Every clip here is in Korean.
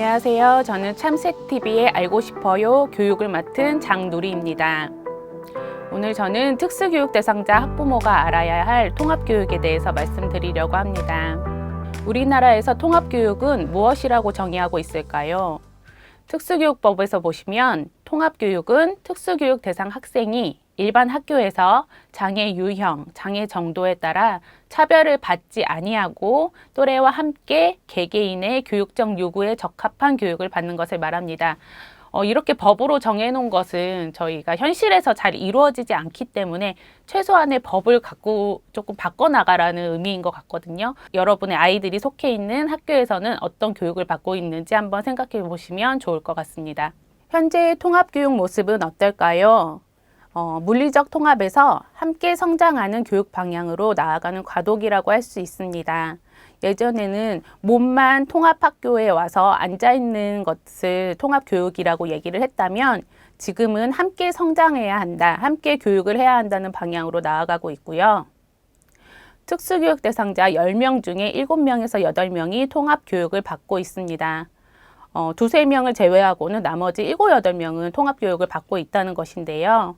안녕하세요. 저는 참새TV의 알고 싶어요 교육을 맡은 장누리입니다. 오늘 저는 특수교육 대상자 학부모가 알아야 할 통합교육에 대해서 말씀드리려고 합니다. 우리나라에서 통합교육은 무엇이라고 정의하고 있을까요? 특수교육법에서 보시면 통합교육은 특수교육 대상 학생이 일반 학교에서 장애 유형, 장애 정도에 따라 차별을 받지 아니하고 또래와 함께 개개인의 교육적 요구에 적합한 교육을 받는 것을 말합니다. 이렇게 법으로 정해놓은 것은 저희가 현실에서 잘 이루어지지 않기 때문에 최소한의 법을 갖고 조금 바꿔나가라는 의미인 것 같거든요. 여러분의 아이들이 속해 있는 학교에서는 어떤 교육을 받고 있는지 한번 생각해 보시면 좋을 것 같습니다. 현재의 통합교육 모습은 어떨까요? 물리적 통합에서 함께 성장하는 교육 방향으로 나아가는 과도기라고 할 수 있습니다. 예전에는 몸만 통합학교에 와서 앉아있는 것을 통합교육이라고 얘기를 했다면 지금은 함께 성장해야 한다, 함께 교육을 해야 한다는 방향으로 나아가고 있고요. 특수교육 대상자 10명 중에 7명에서 8명이 통합교육을 받고 있습니다. 두세 명을 제외하고는 나머지 7, 8명은 통합교육을 받고 있다는 것인데요.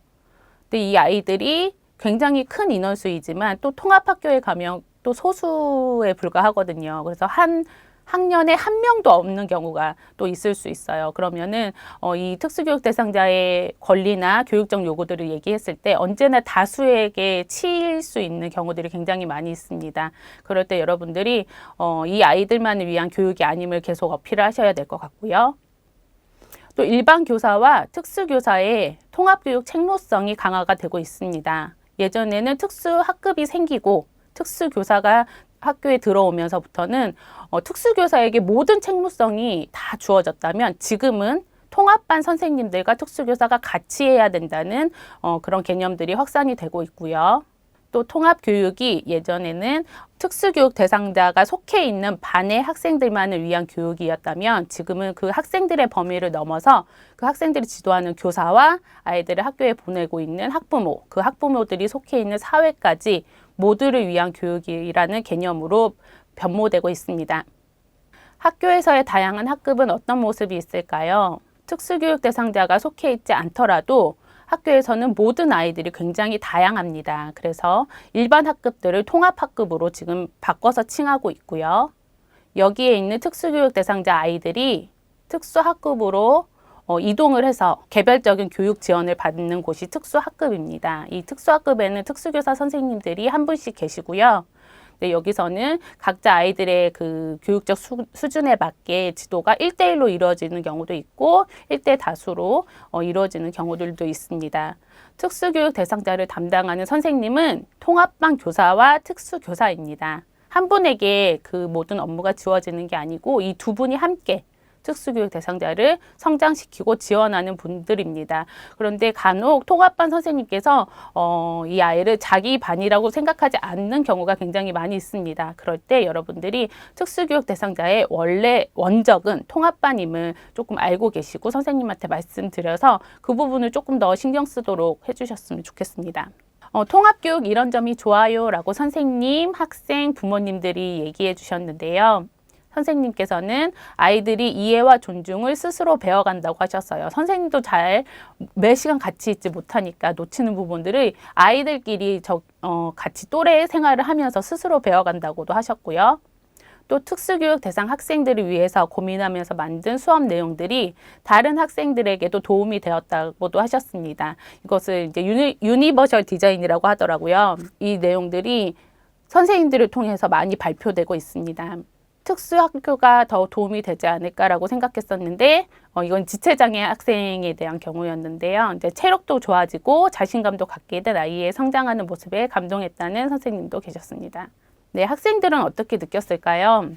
근데 이 아이들이 굉장히 큰 인원수이지만 또 통합학교에 가면 또 소수에 불과하거든요. 그래서 한 학년에 한 명도 없는 경우가 또 있을 수 있어요. 그러면은 이 특수교육 대상자의 권리나 교육적 요구들을 얘기했을 때 언제나 다수에게 치일 수 있는 경우들이 굉장히 많이 있습니다. 그럴 때 여러분들이 이 아이들만을 위한 교육이 아님을 계속 어필을 하셔야 될 것 같고요. 또 일반 교사와 특수교사의 통합교육 책무성이 강화가 되고 있습니다. 예전에는 특수학급이 생기고 특수교사가 학교에 들어오면서부터는 특수교사에게 모든 책무성이 다 주어졌다면 지금은 통합반 선생님들과 특수교사가 같이 해야 된다는 그런 개념들이 확산이 되고 있고요. 또 통합교육이 예전에는 특수교육 대상자가 속해 있는 반의 학생들만을 위한 교육이었다면 지금은 그 학생들의 범위를 넘어서 그 학생들이 지도하는 교사와 아이들을 학교에 보내고 있는 학부모, 그 학부모들이 속해 있는 사회까지 모두를 위한 교육이라는 개념으로 변모되고 있습니다. 학교에서의 다양한 학급은 어떤 모습이 있을까요? 특수교육 대상자가 속해 있지 않더라도 학교에서는 모든 아이들이 굉장히 다양합니다. 그래서 일반 학급들을 통합학급으로 지금 바꿔서 칭하고 있고요. 여기에 있는 특수교육 대상자 아이들이 특수학급으로 이동을 해서 개별적인 교육 지원을 받는 곳이 특수학급입니다. 이 특수학급에는 특수교사 선생님들이 한 분씩 계시고요. 네, 여기서는 각자 아이들의 그 교육적 수준에 맞게 지도가 1대1로 이루어지는 경우도 있고 1대 다수로 이루어지는 경우들도 있습니다. 특수교육 대상자를 담당하는 선생님은 통합반 교사와 특수교사입니다. 한 분에게 그 모든 업무가 주어지는 게 아니고 이 두 분이 함께 특수교육 대상자를 성장시키고 지원하는 분들입니다. 그런데 간혹 통합반 선생님께서 이 아이를 자기 반이라고 생각하지 않는 경우가 굉장히 많이 있습니다. 그럴 때 여러분들이 특수교육 대상자의 원래 원적은 통합반임을 조금 알고 계시고 선생님한테 말씀드려서 그 부분을 조금 더 신경 쓰도록 해주셨으면 좋겠습니다. 통합교육 이런 점이 좋아요 라고 선생님, 학생, 부모님들이 얘기해 주셨는데요. 선생님께서는 아이들이 이해와 존중을 스스로 배워간다고 하셨어요. 선생님도 잘 매 시간 같이 있지 못하니까 놓치는 부분들을 아이들끼리 같이 또래 생활을 하면서 스스로 배워간다고도 하셨고요. 또 특수교육 대상 학생들을 위해서 고민하면서 만든 수업 내용들이 다른 학생들에게도 도움이 되었다고도 하셨습니다. 이것을 이제 유니버셜 디자인이라고 하더라고요. 이 내용들이 선생님들을 통해서 많이 발표되고 있습니다. 특수학교가 더 도움이 되지 않을까라고 생각했었는데 이건 지체장애 학생에 대한 경우였는데요. 이제 체력도 좋아지고 자신감도 갖게 된 아이의 성장하는 모습에 감동했다는 선생님도 계셨습니다. 네, 학생들은 어떻게 느꼈을까요?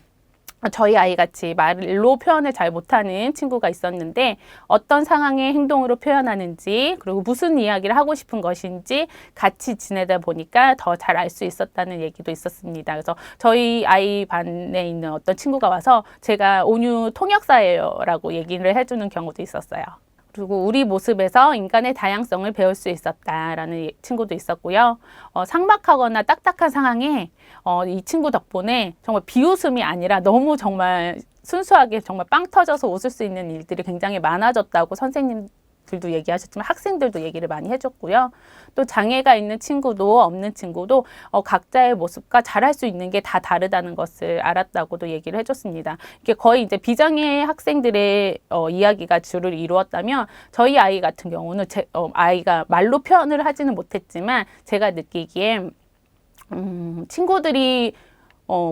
저희 아이같이 말로 표현을 잘 못하는 친구가 있었는데 어떤 상황의 행동으로 표현하는지 그리고 무슨 이야기를 하고 싶은 것인지 같이 지내다 보니까 더 잘 알 수 있었다는 얘기도 있었습니다. 그래서 저희 아이 반에 있는 어떤 친구가 와서 제가 온유 통역사예요 라고 얘기를 해주는 경우도 있었어요. 그리고 우리 모습에서 인간의 다양성을 배울 수 있었다라는 친구도 있었고요. 삭막하거나 딱딱한 상황에 이 친구 덕분에 정말 비웃음이 아니라 너무 정말 순수하게 정말 빵 터져서 웃을 수 있는 일들이 굉장히 많아졌다고 선생님들도 얘기하셨지만 학생들도 얘기를 많이 해줬고요. 또 장애가 있는 친구도 없는 친구도 각자의 모습과 잘할 수 있는 게 다 다르다는 것을 알았다고도 얘기를 해줬습니다. 이게 거의 이제 비장애 학생들의 이야기가 주를 이루었다면 저희 아이 같은 경우는 아이가 말로 표현을 하지는 못했지만 제가 느끼기에 친구들이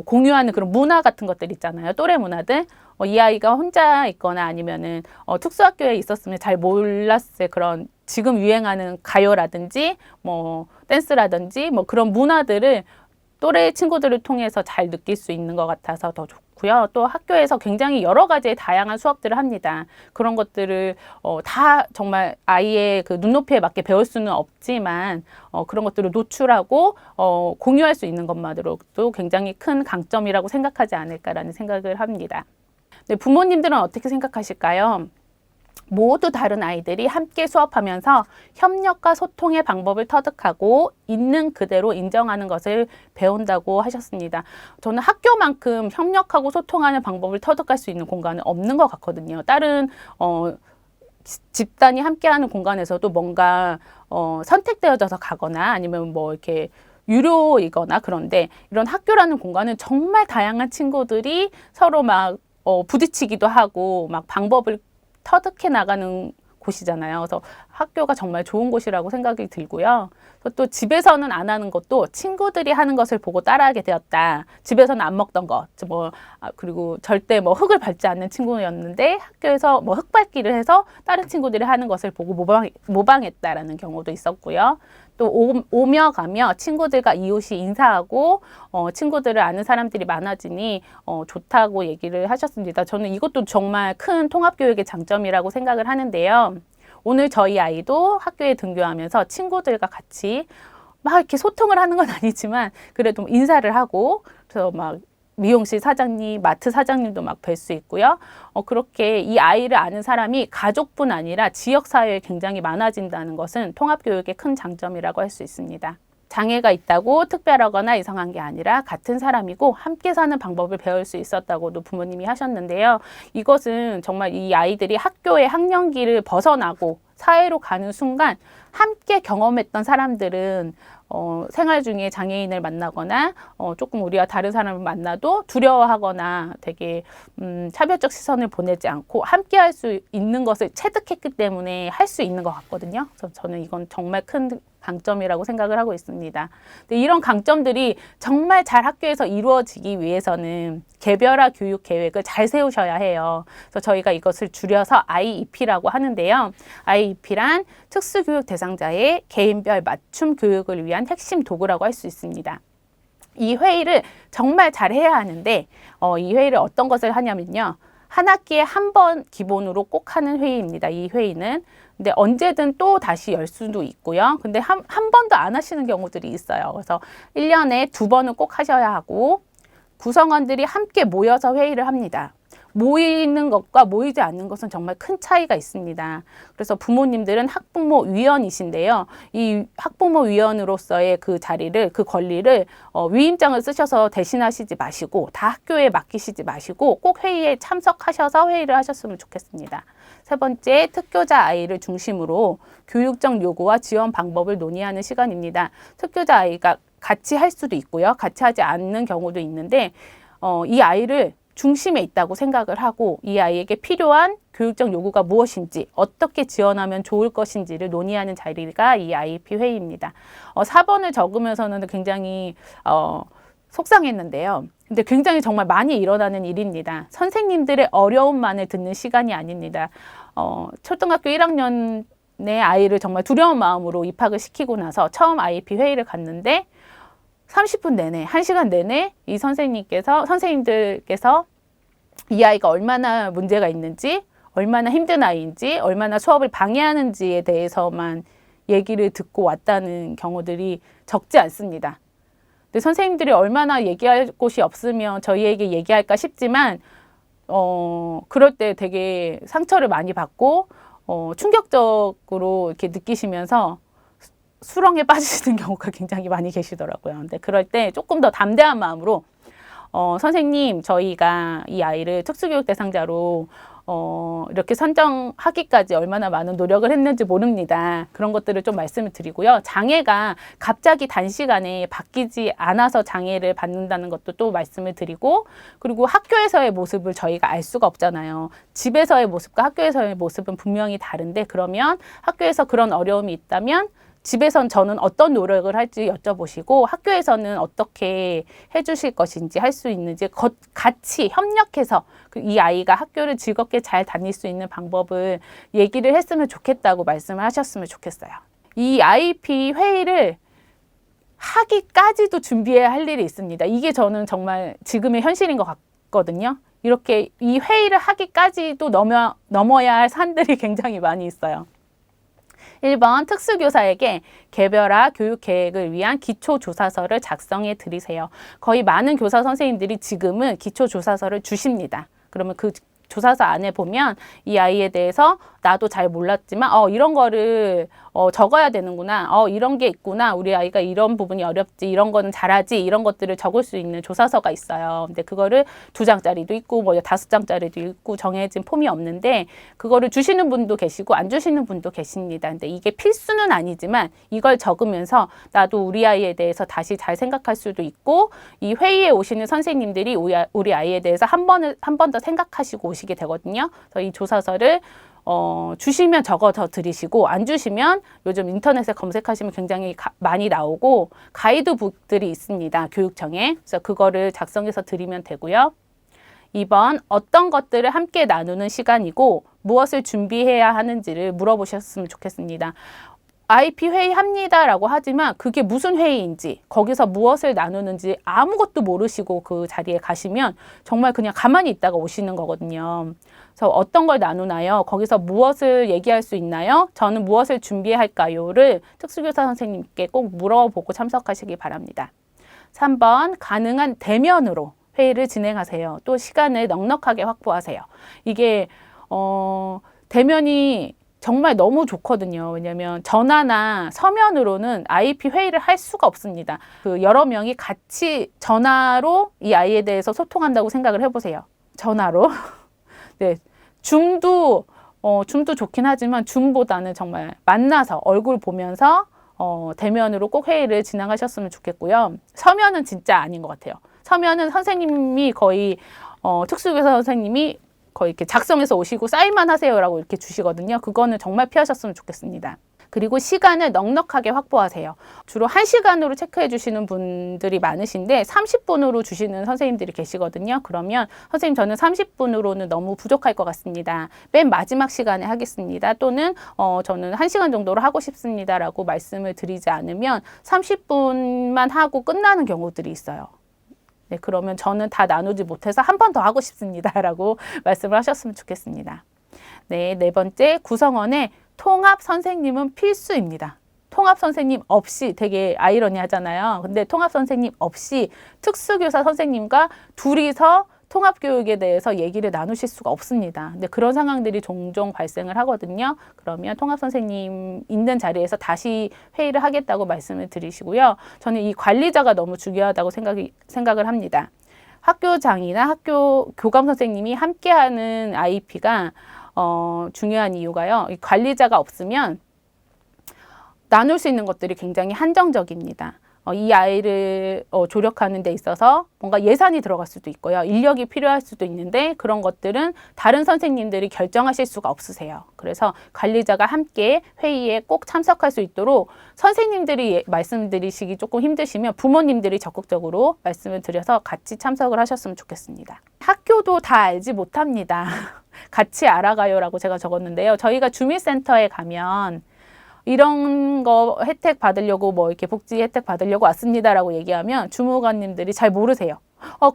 공유하는 그런 문화 같은 것들 있잖아요. 또래 문화들. 이 아이가 혼자 있거나 아니면은 특수학교에 있었으면 잘 몰랐을 그런 지금 유행하는 가요라든지 뭐 댄스라든지 뭐 그런 문화들을 또래 친구들을 통해서 잘 느낄 수 있는 것 같아서 더 좋고요. 또 학교에서 굉장히 여러 가지의 다양한 수업들을 합니다. 그런 것들을 다 정말 아이의 그 눈높이에 맞게 배울 수는 없지만 그런 것들을 노출하고 공유할 수 있는 것만으로도 굉장히 큰 강점이라고 생각하지 않을까라는 생각을 합니다. 네, 부모님들은 어떻게 생각하실까요? 모두 다른 아이들이 함께 수업하면서 협력과 소통의 방법을 터득하고 있는 그대로 인정하는 것을 배운다고 하셨습니다. 저는 학교만큼 협력하고 소통하는 방법을 터득할 수 있는 공간은 없는 것 같거든요. 다른 집단이 함께하는 공간에서도 뭔가 선택되어져서 가거나 아니면 뭐 이렇게 유료이거나 그런데 이런 학교라는 공간은 정말 다양한 친구들이 서로 막 부딪히기도 하고 막 방법을 터득해 나가는 곳이잖아요. 그래서 학교가 정말 좋은 곳이라고 생각이 들고요. 또 집에서는 안 하는 것도 친구들이 하는 것을 보고 따라하게 되었다. 집에서는 안 먹던 것, 그리고 절대 뭐 흙을 밟지 않는 친구였는데 학교에서 뭐 흙 밟기를 해서 다른 친구들이 하는 것을 보고 모방했다라는 경우도 있었고요. 또 오며 가며 친구들과 이웃이 인사하고 친구들을 아는 사람들이 많아지니 좋다고 얘기를 하셨습니다. 저는 이것도 정말 큰 통합교육의 장점이라고 생각을 하는데요. 오늘 저희 아이도 학교에 등교하면서 친구들과 같이 막 이렇게 소통을 하는 건 아니지만 그래도 인사를 하고 그래서 막 미용실 사장님, 마트 사장님도 막 뵐 수 있고요. 그렇게 이 아이를 아는 사람이 가족뿐 아니라 지역사회에 굉장히 많아진다는 것은 통합교육의 큰 장점이라고 할 수 있습니다. 장애가 있다고 특별하거나 이상한 게 아니라 같은 사람이고 함께 사는 방법을 배울 수 있었다고도 부모님이 하셨는데요. 이것은 정말 이 아이들이 학교의 학년기를 벗어나고 사회로 가는 순간 함께 경험했던 사람들은 생활 중에 장애인을 만나거나 조금 우리와 다른 사람을 만나도 두려워하거나 되게 차별적 시선을 보내지 않고 함께 할 수 있는 것을 체득했기 때문에 할 수 있는 것 같거든요. 그래서 저는 이건 정말 큰 강점이라고 생각을 하고 있습니다. 근데 이런 강점들이 정말 잘 학교에서 이루어지기 위해서는 개별화 교육 계획을 잘 세우셔야 해요. 그래서 저희가 이것을 줄여서 IEP라고 하는데요. IEP란 특수교육 대상자의 개인별 맞춤 교육을 위한 핵심 도구라고 할 수 있습니다. 이 회의를 정말 잘 해야 하는데 이 회의를 어떤 것을 하냐면요. 한 학기에 한 번 기본으로 꼭 하는 회의입니다. 이 회의는. 근데 언제든 또 다시 열 수도 있고요. 근데 한 번도 안 하시는 경우들이 있어요. 그래서 1년에 2번은 꼭 하셔야 하고 구성원들이 함께 모여서 회의를 합니다. 모이는 것과 모이지 않는 것은 정말 큰 차이가 있습니다. 그래서 부모님들은 학부모 위원이신데요. 이 학부모 위원으로서의 그 자리를, 그 권리를 위임장을 쓰셔서 대신하시지 마시고 다 학교에 맡기시지 마시고 꼭 회의에 참석하셔서 회의를 하셨으면 좋겠습니다. 세 번째, 특교자 아이를 중심으로 교육적 요구와 지원 방법을 논의하는 시간입니다. 특교자 아이가 같이 할 수도 있고요. 같이 하지 않는 경우도 있는데 이 아이를 중심에 있다고 생각을 하고 이 아이에게 필요한 교육적 요구가 무엇인지 어떻게 지원하면 좋을 것인지를 논의하는 자리가 이 IEP 회의입니다. 4번을 적으면서는 굉장히 속상했는데요. 근데 굉장히 정말 많이 일어나는 일입니다. 선생님들의 어려움만을 듣는 시간이 아닙니다. 초등학교 1학년의 아이를 정말 두려운 마음으로 입학을 시키고 나서 처음 IEP 회의를 갔는데 30분 내내, 1시간 내내 이 선생님들께서 이 아이가 얼마나 문제가 있는지, 얼마나 힘든 아이인지, 얼마나 수업을 방해하는지에 대해서만 얘기를 듣고 왔다는 경우들이 적지 않습니다. 근데 선생님들이 얼마나 얘기할 곳이 없으면 저희에게 얘기할까 싶지만 그럴 때 되게 상처를 많이 받고 충격적으로 이렇게 느끼시면서 수렁에 빠지시는 경우가 굉장히 많이 계시더라고요. 근데 그럴 때 조금 더 담대한 마음으로 선생님, 저희가 이 아이를 특수교육 대상자로 이렇게 선정하기까지 얼마나 많은 노력을 했는지 모릅니다. 그런 것들을 좀 말씀을 드리고요. 장애가 갑자기 단시간에 바뀌지 않아서 장애를 받는다는 것도 또 말씀을 드리고, 그리고 학교에서의 모습을 저희가 알 수가 없잖아요. 집에서의 모습과 학교에서의 모습은 분명히 다른데, 그러면 학교에서 그런 어려움이 있다면 집에선 저는 어떤 노력을 할지 여쭤보시고 학교에서는 어떻게 해주실 것인지 할 수 있는지 같이 협력해서 이 아이가 학교를 즐겁게 잘 다닐 수 있는 방법을 얘기를 했으면 좋겠다고 말씀을 하셨으면 좋겠어요. 이 IEP 회의를 하기까지도 준비해야 할 일이 있습니다. 이게 저는 정말 지금의 현실인 것 같거든요. 이렇게 이 회의를 하기까지도 넘어야 할 산들이 굉장히 많이 있어요. 1번, 특수교사에게 개별화 교육 계획을 위한 기초조사서를 작성해 드리세요. 거의 많은 교사 선생님들이 지금은 기초조사서를 주십니다. 그러면 그 조사서 안에 보면 이 아이에 대해서 나도 잘 몰랐지만 이런 거를 적어야 되는구나. 이런 게 있구나. 우리 아이가 이런 부분이 어렵지. 이런 거는 잘하지. 이런 것들을 적을 수 있는 조사서가 있어요. 근데 그거를 2장짜리도 있고 5장짜리도 있고 정해진 폼이 없는데 그거를 주시는 분도 계시고 안 주시는 분도 계십니다. 근데 이게 필수는 아니지만 이걸 적으면서 나도 우리 아이에 대해서 다시 잘 생각할 수도 있고 이 회의에 오시는 선생님들이 우리 아이에 대해서 한 번 더 생각하시고 오시게 되거든요. 그래서 이 조사서를 주시면 적어서 드리시고 안 주시면 요즘 인터넷에 검색하시면 굉장히 많이 나오고 가이드북들이 있습니다. 교육청에. 그래서 그거를 작성해서 드리면 되고요. 2번, 어떤 것들을 함께 나누는 시간이고 무엇을 준비해야 하는지를 물어보셨으면 좋겠습니다. IEP 회의합니다라고 하지만 그게 무슨 회의인지 거기서 무엇을 나누는지 아무것도 모르시고 그 자리에 가시면 정말 그냥 가만히 있다가 오시는 거거든요. 그래서 어떤 걸 나누나요? 거기서 무엇을 얘기할 수 있나요? 저는 무엇을 준비해야 할까요?를 특수교사 선생님께 꼭 물어보고 참석하시기 바랍니다. 3번, 가능한 대면으로 회의를 진행하세요. 또 시간을 넉넉하게 확보하세요. 이게 대면이 정말 너무 좋거든요. 왜냐하면 전화나 서면으로는 IEP 회의를 할 수가 없습니다. 그 여러 명이 같이 전화로 이 아이에 대해서 소통한다고 생각을 해보세요. 전화로. 네, 줌도 좋긴 하지만 줌보다는 정말 만나서 얼굴 보면서 대면으로 꼭 회의를 진행하셨으면 좋겠고요. 서면은 진짜 아닌 것 같아요. 서면은 선생님이 거의 특수교사 선생님이 거의 이렇게 작성해서 오시고 사인만 하세요라고 이렇게 주시거든요. 그거는 정말 피하셨으면 좋겠습니다. 그리고 시간을 넉넉하게 확보하세요. 주로 1시간으로 체크해 주시는 분들이 많으신데 30분으로 주시는 선생님들이 계시거든요. 그러면 선생님 저는 30분으로는 너무 부족할 것 같습니다. 맨 마지막 시간에 하겠습니다. 또는 저는 1시간 정도로 하고 싶습니다. 라고 말씀을 드리지 않으면 30분만 하고 끝나는 경우들이 있어요. 네, 그러면 저는 다 나누지 못해서 한 번 더 하고 싶습니다. 라고 말씀을 하셨으면 좋겠습니다. 네, 4번째, 구성원의 통합 선생님은 필수입니다. 통합 선생님 없이 되게 아이러니하잖아요. 근데 통합 선생님 없이 특수교사 선생님과 둘이서 통합교육에 대해서 얘기를 나누실 수가 없습니다. 근데 그런 상황들이 종종 발생을 하거든요. 그러면 통합 선생님 있는 자리에서 다시 회의를 하겠다고 말씀을 드리시고요. 저는 이 관리자가 너무 중요하다고 생각을 합니다. 학교장이나 학교 교감 선생님이 함께하는 IEP가 중요한 이유가요. 이 관리자가 없으면 나눌 수 있는 것들이 굉장히 한정적입니다. 이 아이를 조력하는 데 있어서 뭔가 예산이 들어갈 수도 있고요. 인력이 필요할 수도 있는데 그런 것들은 다른 선생님들이 결정하실 수가 없으세요. 그래서 관리자가 함께 회의에 꼭 참석할 수 있도록 선생님들이 말씀드리시기 조금 힘드시면 부모님들이 적극적으로 말씀을 드려서 같이 참석을 하셨으면 좋겠습니다. 학교도 다 알지 못합니다. 같이 알아가요라고 제가 적었는데요. 저희가 주민센터에 가면 이런 거 혜택 받으려고 뭐 이렇게 복지 혜택 받으려고 왔습니다라고 얘기하면 주무관님들이 잘 모르세요.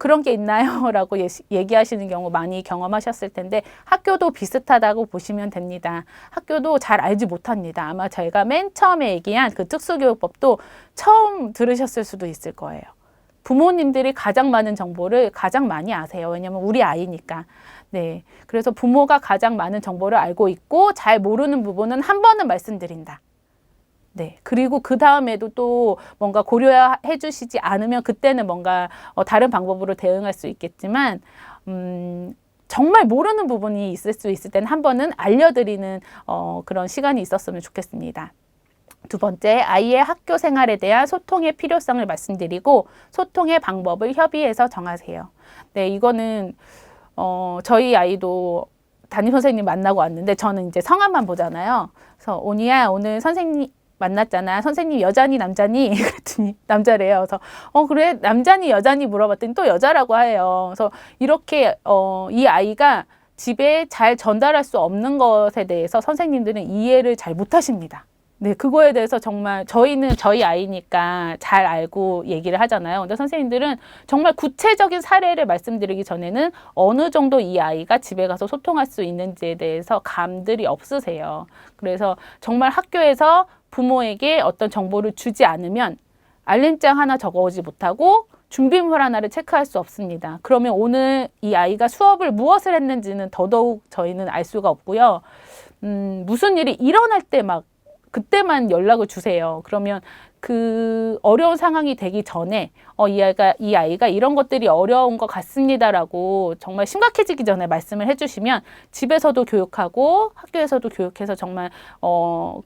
그런 게 있나요? 라고 얘기하시는 경우 많이 경험하셨을 텐데 학교도 비슷하다고 보시면 됩니다. 학교도 잘 알지 못합니다. 아마 저희가 맨 처음에 얘기한 그 특수교육법도 처음 들으셨을 수도 있을 거예요. 부모님들이 가장 많은 정보를 가장 많이 아세요. 왜냐면 우리 아이니까. 네, 그래서 부모가 가장 많은 정보를 알고 있고 잘 모르는 부분은 한 번은 말씀드린다. 네. 그리고 그 다음에도 또 뭔가 고려해 주시지 않으면 그때는 뭔가 다른 방법으로 대응할 수 있겠지만, 정말 모르는 부분이 있을 수 있을 때는 한 번은 알려드리는 그런 시간이 있었으면 좋겠습니다. 두 번째, 아이의 학교 생활에 대한 소통의 필요성을 말씀드리고 소통의 방법을 협의해서 정하세요. 네, 이거는 저희 아이도 담임 선생님 만나고 왔는데 저는 이제 성함만 보잖아요. 그래서 온이야, 오늘 선생님 만났잖아. 선생님 여자니 남자니? 그랬더니 남자래요. 그래서 그래 남자니 여자니 물어봤더니 또 여자라고 해요. 그래서 이렇게 이 아이가 집에 잘 전달할 수 없는 것에 대해서 선생님들은 이해를 잘 못하십니다. 네, 그거에 대해서 정말 저희는 저희 아이니까 잘 알고 얘기를 하잖아요. 근데 선생님들은 정말 구체적인 사례를 말씀드리기 전에는 어느 정도 이 아이가 집에 가서 소통할 수 있는지에 대해서 감들이 없으세요. 그래서 정말 학교에서 부모에게 어떤 정보를 주지 않으면 알림장 하나 적어오지 못하고 준비물 하나를 체크할 수 없습니다. 그러면 오늘 이 아이가 수업을 무엇을 했는지는 더더욱 저희는 알 수가 없고요. 무슨 일이 일어날 때 그때만 연락을 주세요. 그러면 그 어려운 상황이 되기 전에 이 아이가 이런 것들이 어려운 것 같습니다라고 정말 심각해지기 전에 말씀을 해주시면 집에서도 교육하고 학교에서도 교육해서 정말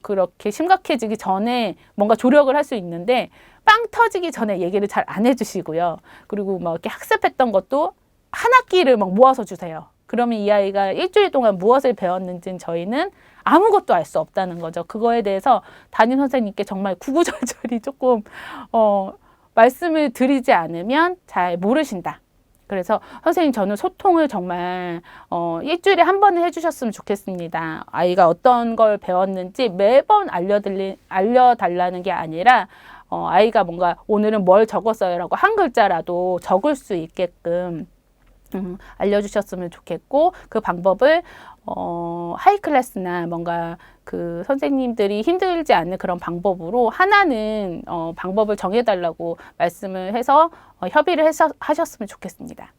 그렇게 심각해지기 전에 뭔가 조력을 할 수 있는데 빵 터지기 전에 얘기를 잘 안 해주시고요. 그리고 이렇게 학습했던 것도 한 학기를 모아서 주세요. 그러면 이 아이가 일주일 동안 무엇을 배웠는지는 저희는 아무것도 알 수 없다는 거죠. 그거에 대해서 담임 선생님께 정말 구구절절히 조금 말씀을 드리지 않으면 잘 모르신다. 그래서 선생님 저는 소통을 정말 일주일에 한 번은 해주셨으면 좋겠습니다. 아이가 어떤 걸 배웠는지 매번 알려달라는 게 아니라 아이가 뭔가 오늘은 뭘 적었어요 라고 한 글자라도 적을 수 있게끔 알려주셨으면 좋겠고 그 방법을 하이클래스나 뭔가 그 선생님들이 힘들지 않는 그런 방법으로 하나는 방법을 정해달라고 말씀을 해서 협의를 하셨으면 좋겠습니다.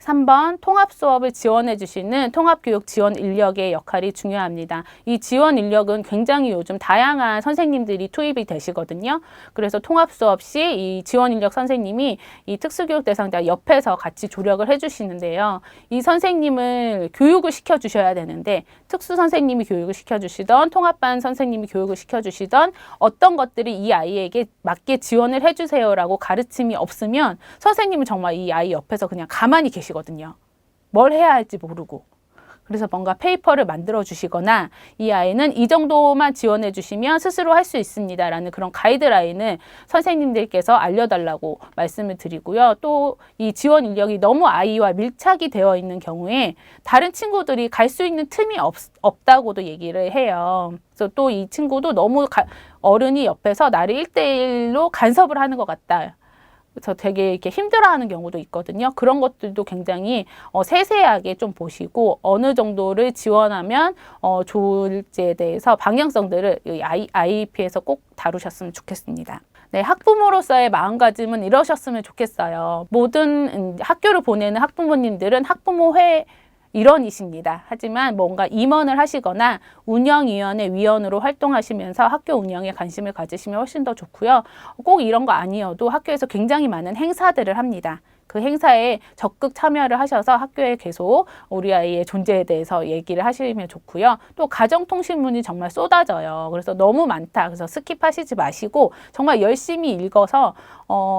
3번 통합 수업을 지원해 주시는 통합교육 지원 인력의 역할이 중요합니다. 이 지원 인력은 굉장히 요즘 다양한 선생님들이 투입이 되시거든요. 그래서 통합 수업 시 이 지원 인력 선생님이 이 특수교육 대상자 옆에서 같이 조력을 해 주시는데요. 이 선생님을 교육을 시켜 주셔야 되는데 특수 선생님이 교육을 시켜 주시던 통합반 선생님이 교육을 시켜 주시던 어떤 것들이 이 아이에게 맞게 지원을 해 주세요라고 가르침이 없으면 선생님은 정말 이 아이 옆에서 그냥 가만히 계시거든요. 뭘 해야 할지 모르고. 그래서 뭔가 페이퍼를 만들어 주시거나 이 아이는 이 정도만 지원해 주시면 스스로 할 수 있습니다 라는 그런 가이드라인을 선생님들께서 알려달라고 말씀을 드리고요. 또 이 지원 인력이 너무 아이와 밀착이 되어 있는 경우에 다른 친구들이 갈 수 있는 틈이 없다고도 얘기를 해요. 그래서 또 이 친구도 너무 어른이 옆에서 나를 1대1로 간섭을 하는 것 같다. 그래서 되게 이렇게 힘들어하는 경우도 있거든요. 그런 것들도 굉장히 세세하게 좀 보시고 어느 정도를 지원하면 좋을지에 대해서 방향성들을 IEP에서 꼭 다루셨으면 좋겠습니다. 네, 학부모로서의 마음가짐은 이러셨으면 좋겠어요. 모든 학교를 보내는 학부모님들은 학부모회 일원이십니다. 하지만 뭔가 임원을 하시거나 운영위원회 위원으로 활동하시면서 학교 운영에 관심을 가지시면 훨씬 더 좋고요. 꼭 이런 거 아니어도 학교에서 굉장히 많은 행사들을 합니다. 그 행사에 적극 참여를 하셔서 학교에 계속 우리 아이의 존재에 대해서 얘기를 하시면 좋고요. 또 가정통신문이 정말 쏟아져요. 그래서 너무 많다. 그래서 스킵하시지 마시고 정말 열심히 읽어서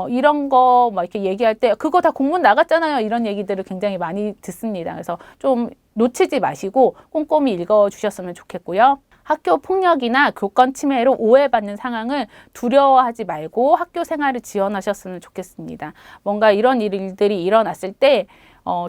이런 거 이렇게 얘기할 때 그거 다 공문 나갔잖아요. 이런 얘기들을 굉장히 많이 듣습니다. 그래서 좀 놓치지 마시고 꼼꼼히 읽어주셨으면 좋겠고요. 학교 폭력이나 교권 침해로 오해받는 상황을 두려워하지 말고 학교 생활을 지원하셨으면 좋겠습니다. 뭔가 이런 일들이 일어났을 때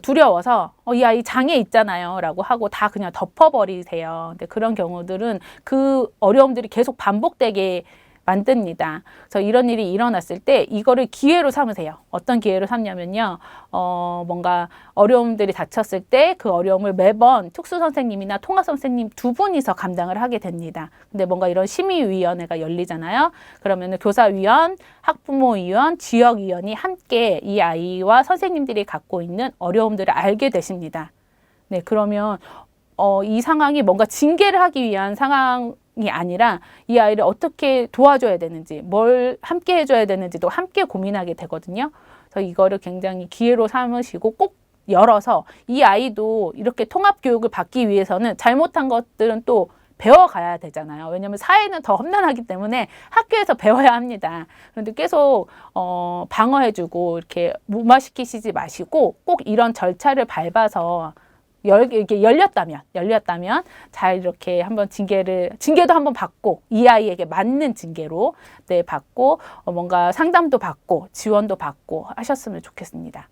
두려워서 이 아이 장애 있잖아요 라고 하고 다 그냥 덮어버리세요. 근데 그런 경우들은 그 어려움들이 계속 반복되게 만듭니다. 그래서 이런 일이 일어났을 때 이거를 기회로 삼으세요. 어떤 기회로 삼냐면요. 뭔가 어려움들이 닥쳤을 때 그 어려움을 매번 특수 선생님이나 통합 선생님 두 분이서 감당을 하게 됩니다. 근데 뭔가 이런 심의위원회가 열리잖아요. 그러면 교사위원, 학부모위원, 지역위원이 함께 이 아이와 선생님들이 갖고 있는 어려움들을 알게 되십니다. 네, 그러면 이 상황이 뭔가 징계를 하기 위한 상황 아니라 이 아이를 어떻게 도와줘야 되는지, 뭘 함께 해줘야 되는지도 함께 고민하게 되거든요. 그래서 이거를 굉장히 기회로 삼으시고 꼭 열어서 이 아이도 이렇게 통합교육을 받기 위해서는 잘못한 것들은 또 배워가야 되잖아요. 왜냐하면 사회는 더 험난하기 때문에 학교에서 배워야 합니다. 그런데 계속 방어해주고 이렇게 무마시키시지 마시고 꼭 이런 절차를 밟아서 이렇게 열렸다면 잘 이렇게 한번 징계도 한번 받고 이 아이에게 맞는 징계로 네, 받고 뭔가 상담도 받고 지원도 받고 하셨으면 좋겠습니다.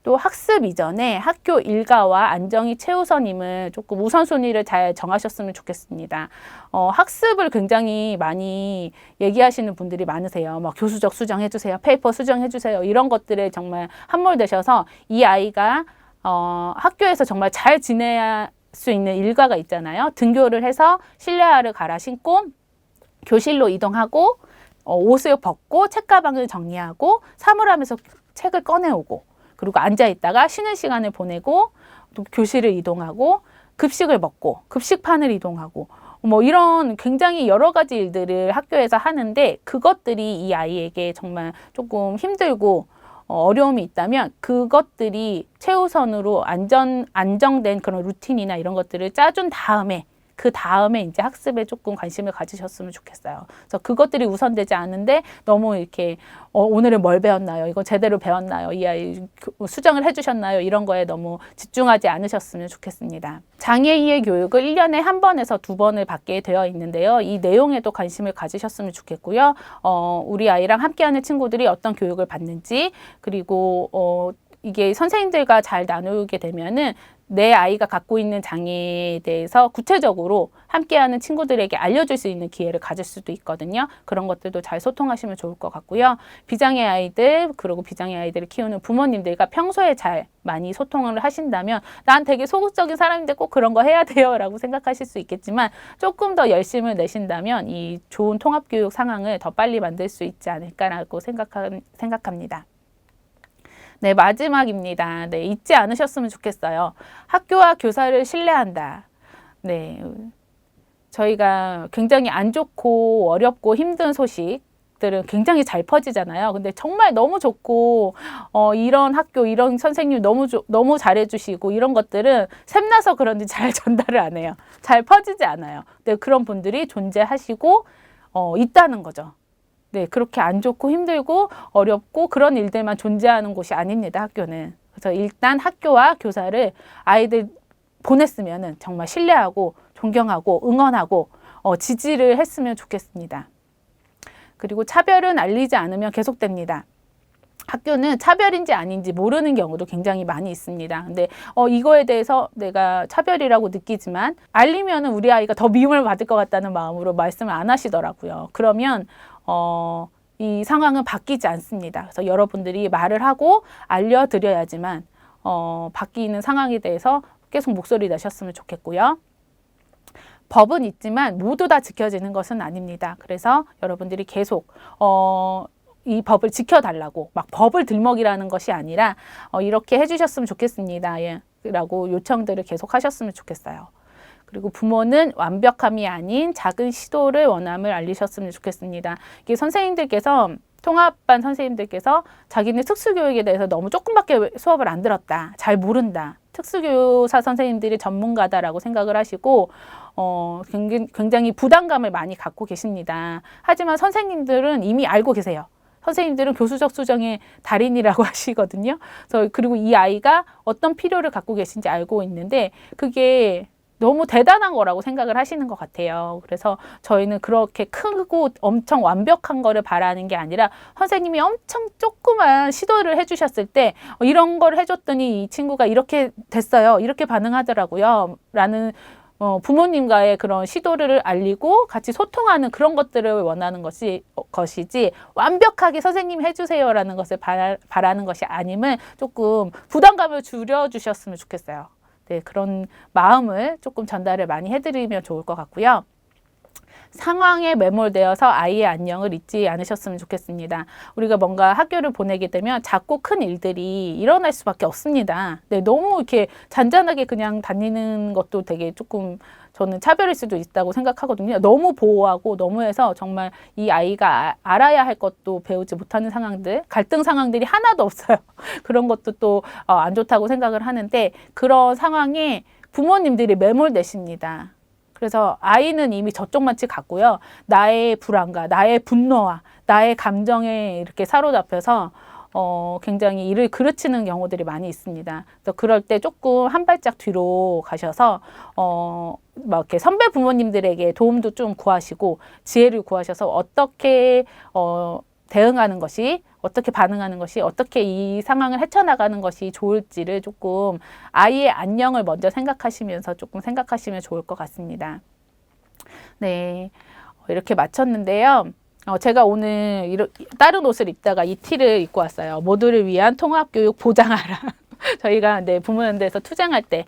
또 학습 이전에 학교 일과와 안정이 최우선임을 조금 우선순위를 잘 정하셨으면 좋겠습니다. 학습을 굉장히 많이 얘기하시는 분들이 많으세요. 막 교수적 수정해주세요. 페이퍼 수정해주세요. 이런 것들에 정말 함몰되셔서 이 아이가 학교에서 정말 잘 지낼 수 있는 일과가 있잖아요. 등교를 해서 실내화를 갈아 신고 교실로 이동하고 옷을 벗고 책가방을 정리하고 사물함에서 책을 꺼내오고 그리고 앉아있다가 쉬는 시간을 보내고 또 교실을 이동하고 급식을 먹고 급식판을 이동하고 뭐 이런 굉장히 여러 가지 일들을 학교에서 하는데 그것들이 이 아이에게 정말 조금 힘들고 어려움이 있다면 그것들이 최우선으로 안정된 그런 루틴이나 이런 것들을 짜준 다음에 그 다음에 이제 학습에 조금 관심을 가지셨으면 좋겠어요. 그래서 그것들이 우선되지 않은데 너무 이렇게 오늘은 뭘 배웠나요? 이거 제대로 배웠나요? 이 아이 수정을 해주셨나요? 이런 거에 너무 집중하지 않으셨으면 좋겠습니다. 장애인의 교육을 1년에 한 번에서 2번을 받게 되어 있는데요. 이 내용에도 관심을 가지셨으면 좋겠고요. 우리 아이랑 함께하는 친구들이 어떤 교육을 받는지 그리고 이게 선생님들과 잘 나누게 되면은 내 아이가 갖고 있는 장애에 대해서 구체적으로 함께하는 친구들에게 알려줄 수 있는 기회를 가질 수도 있거든요. 그런 것들도 잘 소통하시면 좋을 것 같고요. 비장애 아이들 그리고 비장애 아이들을 키우는 부모님들과 평소에 잘 많이 소통을 하신다면 난 되게 소극적인 사람인데 꼭 그런 거 해야 돼요 라고 생각하실 수 있겠지만 조금 더 열심을 내신다면 이 좋은 통합교육 상황을 더 빨리 만들 수 있지 않을까라고 생각합니다. 네, 마지막입니다. 네, 잊지 않으셨으면 좋겠어요. 학교와 교사를 신뢰한다. 네, 저희가 굉장히 안 좋고 어렵고 힘든 소식들은 굉장히 잘 퍼지잖아요. 근데 정말 너무 좋고 이런 학교, 이런 선생님 너무 잘해주시고 이런 것들은 샘나서 그런지 잘 전달을 안 해요. 잘 퍼지지 않아요. 근데 그런 분들이 존재하시고 있다는 거죠. 네, 그렇게 안 좋고 힘들고 어렵고 그런 일들만 존재하는 곳이 아닙니다, 학교는. 그래서 일단 학교와 교사를 아이들 보냈으면은 정말 신뢰하고 존경하고 응원하고 지지를 했으면 좋겠습니다. 그리고 차별은 알리지 않으면 계속됩니다. 학교는 차별인지 아닌지 모르는 경우도 굉장히 많이 있습니다. 근데 이거에 대해서 내가 차별이라고 느끼지만 알리면은 우리 아이가 더 미움을 받을 것 같다는 마음으로 말씀을 안 하시더라고요. 그러면 이 상황은 바뀌지 않습니다. 그래서 여러분들이 말을 하고 알려드려야지만 바뀌는 상황에 대해서 계속 목소리 내셨으면 좋겠고요. 법은 있지만 모두 다 지켜지는 것은 아닙니다. 그래서 여러분들이 계속 이 법을 지켜달라고 막 법을 들먹이라는 것이 아니라 이렇게 해주셨으면 좋겠습니다. 라고 요청들을 계속 하셨으면 좋겠어요. 그리고 부모는 완벽함이 아닌 작은 시도를 원함을 알리셨으면 좋겠습니다. 이게 선생님들께서 통합반 선생님들께서 자기는 특수교육에 대해서 너무 조금밖에 수업을 안 들었다. 잘 모른다. 특수교사 선생님들이 전문가다라고 생각을 하시고 굉장히 부담감을 많이 갖고 계십니다. 하지만 선생님들은 이미 알고 계세요. 선생님들은 교수적 수정의 달인이라고 하시거든요. 그리고 이 아이가 어떤 필요를 갖고 계신지 알고 있는데 그게 너무 대단한 거라고 생각을 하시는 것 같아요. 그래서 저희는 그렇게 크고 엄청 완벽한 거를 바라는 게 아니라 선생님이 엄청 조그만 시도를 해주셨을 때 이런 걸 해줬더니 이 친구가 이렇게 됐어요. 이렇게 반응하더라고요. 라는 부모님과의 그런 시도를 알리고 같이 소통하는 그런 것들을 원하는 것이지 완벽하게 선생님 해주세요라는 것을 바라는 것이 아님을 조금 부담감을 줄여주셨으면 좋겠어요. 네, 그런 마음을 조금 전달을 많이 해드리면 좋을 것 같고요. 상황에 매몰되어서 아이의 안녕을 잊지 않으셨으면 좋겠습니다. 우리가 뭔가 학교를 보내게 되면 작고 큰 일들이 일어날 수밖에 없습니다. 네, 너무 이렇게 잔잔하게 그냥 다니는 것도 되게 조금 저는 차별일 수도 있다고 생각하거든요. 너무 보호하고 너무 해서 정말 이 아이가 알아야 할 것도 배우지 못하는 상황들, 갈등 상황들이 하나도 없어요. 그런 것도 또 안 좋다고 생각을 하는데 그런 상황에 부모님들이 매몰되십니다. 그래서 아이는 이미 저쪽만치 갔고요. 나의 불안과 나의 분노와 나의 감정에 이렇게 사로잡혀서 굉장히 일을 그르치는 경우들이 많이 있습니다. 그래서 그럴 때 조금 한 발짝 뒤로 가셔서 막 이렇게 선배 부모님들에게 도움도 좀 구하시고 지혜를 구하셔서 어떻게 대응하는 것이, 어떻게 반응하는 것이, 어떻게 이 상황을 헤쳐나가는 것이 좋을지를 조금 아이의 안녕을 먼저 생각하시면서 조금 생각하시면 좋을 것 같습니다. 네, 이렇게 마쳤는데요. 제가 오늘 다른 옷을 입다가 이 티를 입고 왔어요. 모두를 위한 통합교육 보장하라. 저희가 부모연대에서 투쟁할 때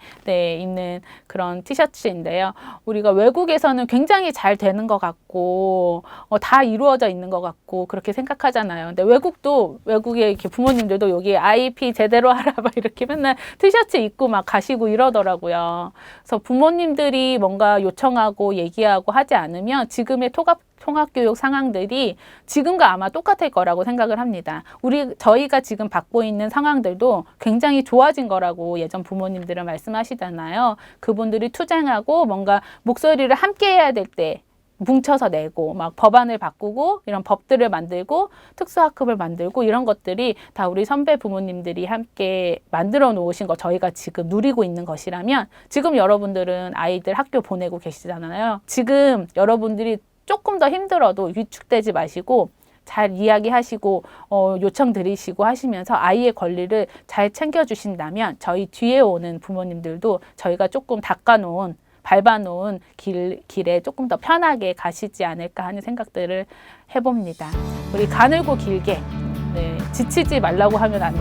입는 그런 티셔츠인데요. 우리가 외국에서는 굉장히 잘 되는 것 같고 다 이루어져 있는 것 같고 그렇게 생각하잖아요. 근데 외국의 이렇게 부모님들도 여기 IP 제대로 하라 막 이렇게 맨날 티셔츠 입고 막 가시고 이러더라고요. 그래서 부모님들이 뭔가 요청하고 얘기하고 하지 않으면 지금의 통합교육 상황들이 지금과 아마 똑같을 거라고 생각을 합니다. 저희가 지금 받고 있는 상황들도 굉장히 좋아진 거라고 예전 부모님들은 말씀하시잖아요. 그분들이 투쟁하고 뭔가 목소리를 함께 해야 될 때 뭉쳐서 내고 막 법안을 바꾸고 이런 법들을 만들고 특수학급을 만들고 이런 것들이 다 우리 선배 부모님들이 함께 만들어 놓으신 거 저희가 지금 누리고 있는 것이라면 지금 여러분들은 아이들 학교 보내고 계시잖아요. 지금 여러분들이 조금 더 힘들어도 위축되지 마시고 잘 이야기하시고 요청 드리시고 하시면서 아이의 권리를 잘 챙겨주신다면 저희 뒤에 오는 부모님들도 저희가 조금 밟아놓은 길에 조금 더 편하게 가시지 않을까 하는 생각들을 해봅니다. 우리 가늘고 길게 지치지 말라고 하면 안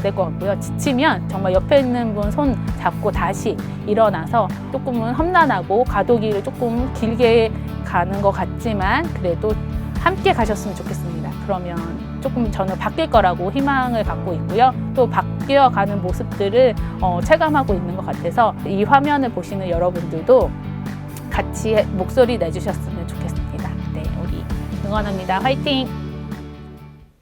될 것 같고요. 지치면 정말 옆에 있는 분 손 잡고 다시 일어나서 조금은 험난하고 가도기를 조금 길게 가는 것 같지만 그래도 함께 가셨으면 좋겠습니다. 그러면 조금 저는 바뀔 거라고 희망을 갖고 있고요. 또 바뀌어가는 모습들을 체감하고 있는 것 같아서 이 화면을 보시는 여러분들도 같이 목소리 내주셨으면 좋겠습니다. 네, 우리 응원합니다. 화이팅!